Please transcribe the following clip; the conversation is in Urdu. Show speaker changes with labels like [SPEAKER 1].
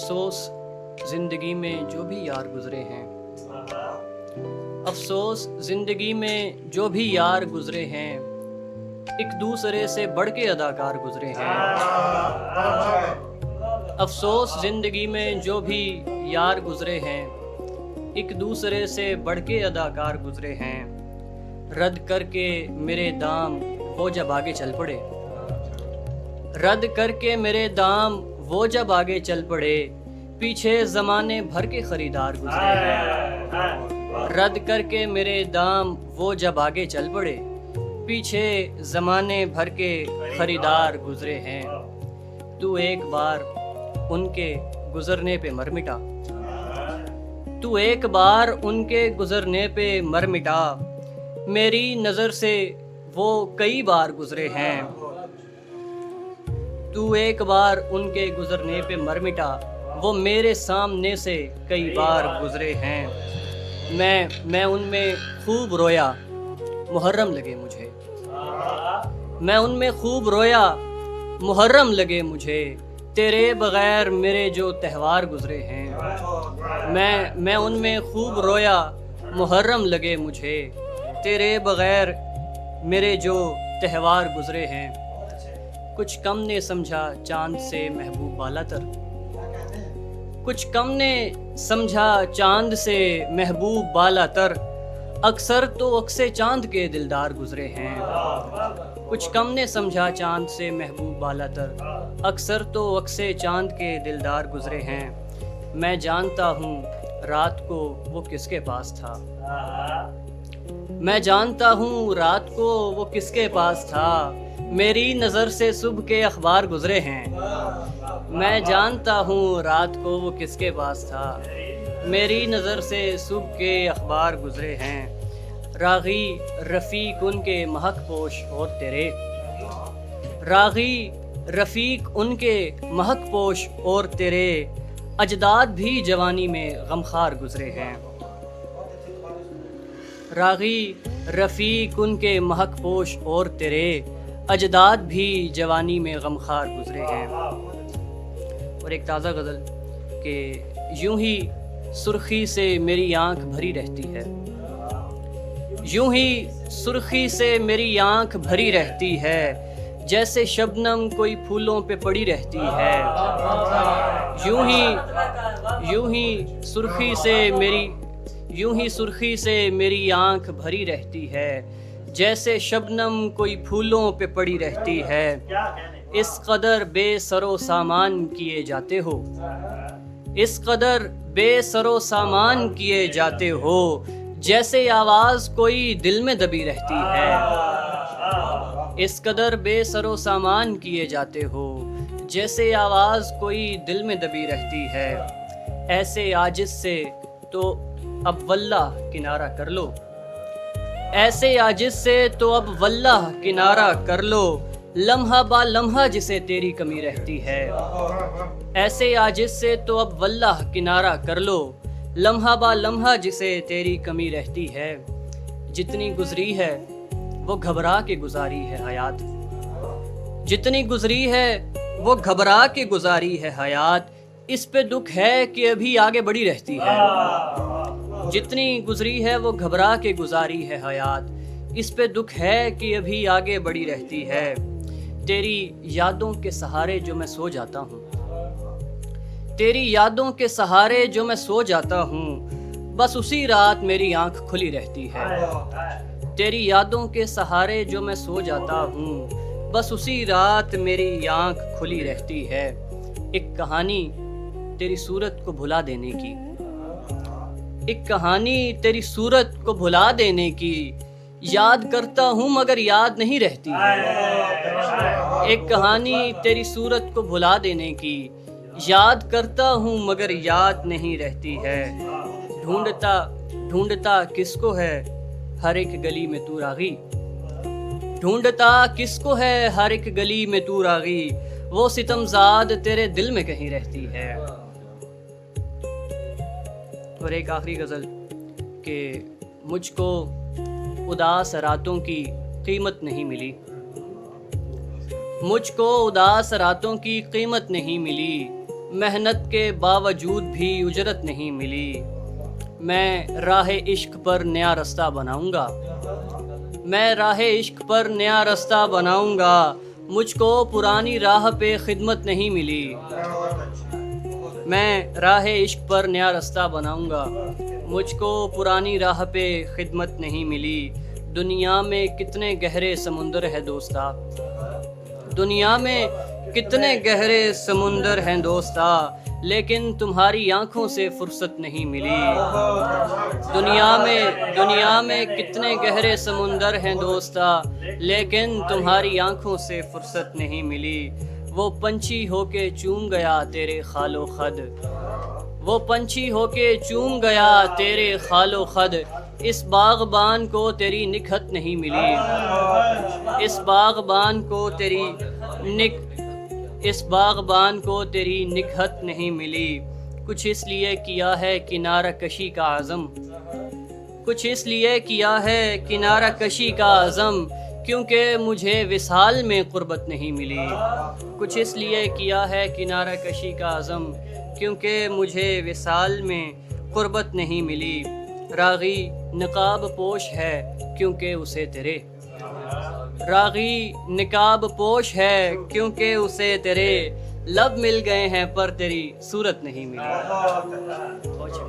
[SPEAKER 1] افسوس زندگی میں جو بھی یار گزرے ہیں، افسوس زندگی میں جو بھی یار گزرے ہیں، ایک دوسرے سے بڑھ کے اداکار گزرے ہیں۔ افسوس زندگی میں جو بھی یار گزرے ہیں، ایک دوسرے سے بڑھ کے اداکار گزرے ہیں۔ رد کر کے میرے دام وہ جب آگے چل پڑے، رد کر کے میرے دام وہ جب آگے چل پڑے، پیچھے زمانے بھر کے خریدار گزرے ہیں۔ رد کر کے میرے دام وہ جب آگے چل پڑے، پیچھے زمانے بھر کے خریدار گزرے ہیں۔ تو ایک بار ان کے گزرنے پہ مر مٹا، تو ایک بار ان کے گزرنے پہ مر مٹا، میری نظر سے وہ کئی بار گزرے ہیں۔ تو ایک بار ان کے گزرنے پہ مر مٹا، وہ میرے سامنے سے کئی بار گزرے ہیں۔ میں ان میں خوب رویا، محرم لگے مجھے، میں ان میں خوب رویا، محرم لگے مجھے، تیرے بغیر میرے جو تہوار گزرے ہیں۔ میں ان میں خوب رویا، محرم لگے مجھے، تیرے بغیر میرے جو تہوار گزرے ہیں۔ کچھ کم نے سمجھا چاند سے محبوب بالا تر، کچھ کم نے سمجھا چاند سے محبوب بالا تر، اکثر تو عکس چاند کے دلدار گزرے ہیں۔ کچھ کم نے سمجھا چاند سے محبوب بالا تر، اکثر تو عکس چاند کے دلدار گزرے ہیں۔ میں جانتا ہوں رات کو وہ کس کے پاس تھا، میں جانتا ہوں رات کو وہ کس کے پاس تھا، میری نظر سے صبح کے اخبار گزرے ہیں۔ میں جانتا ہوں رات کو وہ کس کے پاس تھا، میری نظر سے صبح کے اخبار گزرے ہیں۔ راغی رفیق ان کے مہک پوش اور تیرے، راغی رفیق ان کے مہک پوش اور تیرے، اجداد بھی جوانی میں غمخوار گزرے ہیں۔ راغی رفیق ان کے مہک پوش اور تیرے، اجداد بھی جوانی میں غمخوار گزرے ہیں۔ اور ایک تازہ غزل کہ یوں ہی سرخی سے میری آنکھ بھری رہتی ہے، یوں ہی سرخی سے میری آنکھ بھری رہتی ہے، جیسے شبنم کوئی پھولوں پہ پڑی رہتی ہے۔ یوں ہی سرخی سے میری آنکھ بھری رہتی ہے، جیسے شبنم کوئی پھولوں پہ پڑی رہتی ہے۔ اس قدر بے سر و سامان کیے جاتے ہو، اس قدر بے سر و سامان کیے جاتے ہو، جیسے آواز کوئی دل میں دبی رہتی ہے۔ اس قدر بے سر و سامان کیے جاتے ہو، جیسے آواز کوئی دل میں دبی رہتی ہے۔ ایسے عاجز سے تو اب واللہ کنارہ کر لو، ایسے عاجز سے تو اب واللہ کنارہ کر لو، لمحہ با لمحہ جسے تیری کمی رہتی ہے۔ ایسے عاجز سے تو اب واللہ کنارہ کر لو، لمحہ با لمحہ جسے تیری کمی رہتی ہے۔ جتنی گزری ہے وہ گھبرا کے گزاری ہے حیات، جتنی گزری ہے وہ گھبرا کے گزاری ہے حیات، اس پہ دکھ ہے کہ ابھی آگے بڑھی رہتی ہے۔ جتنی گزری ہے وہ گھبرا کے گزاری ہے حیات، اس پہ دکھ ہے کہ ابھی آگے بڑھی رہتی ہے۔ تیری یادوں کے سہارے جو میں سو جاتا ہوں، تیری یادوں کے سہارے جو میں سو جاتا ہوں، بس اسی رات میری آنکھ کھلی رہتی ہے۔ تیری یادوں کے سہارے جو میں سو جاتا ہوں، بس اسی رات میری آنکھ کھلی رہتی ہے۔ ایک کہانی تیری صورت کو بھلا دینے کی، ایک کہانی تیری صورت کو بھلا دینے کی، یاد کرتا ہوں مگر یاد نہیں رہتی ہے۔ ایک کہانی تیری صورت کو بھلا دینے کی، یاد کرتا ہوں مگر یاد نہیں رہتی ہے۔ ڈھونڈتا کس کو ہے ہر ایک گلی میں تو راغی، ڈھونڈتا کس کو ہے ہر ایک گلی میں تو راغی، وہ ستم زاد تیرے دل میں کہیں رہتی ہے۔ اور ایک آخری غزل کہ مجھ کو اداس راتوں کی قیمت نہیں ملی، مجھ کو اداس راتوں کی قیمت نہیں ملی، محنت کے باوجود بھی اجرت نہیں ملی. میں راہ عشق پر نیا رستہ بناؤں گا. میں راہ عشق پر نیا رستہ بناؤں گا. مجھ کو پرانی راہ پہ خدمت نہیں ملی. میں راہ عشق پر نیا رستہ بناؤں گا. مجھ کو پرانی راہ پہ خدمت نہیں ملی. دنیا میں کتنے گہرے سمندر ہے دوستا. دنیا میں کتنے گہرے سمندر ہیں دوستا. لیکن تمہاری آنکھوں سے فرصت نہیں ملی. دنیا میں کتنے گہرے سمندر ہیں دوستا. لیکن تمہاری آنکھوں سے فرصت نہیں ملی. وہ پنچھی ہو کے چوم گیا تیرے خال و خد. وہ پنچھی ہو کے چوم گیا تیرے خال و خد. اس باغبان کو تیری نکہت نہیں ملی. اس باغبان کو تیری نکہت نہیں ملی. کچھ اس لیے کیا ہے کنارہ کشی کا عزم. کچھ اس لیے کیا ہے کنارہ کشی کا عزم. کیونکہ مجھے وصال میں قربت نہیں ملی. کچھ اس لیے کیا ہے کنارہ کشی کا عزم. کیونکہ مجھے وصال میں قربت نہیں ملی. راغی نقاب پوش ہے کیونکہ اسے تیرے. راغی نقاب پوش ہے کیونکہ اسے تیرے لب مل گئے ہیں پر تیری صورت نہیں ملی.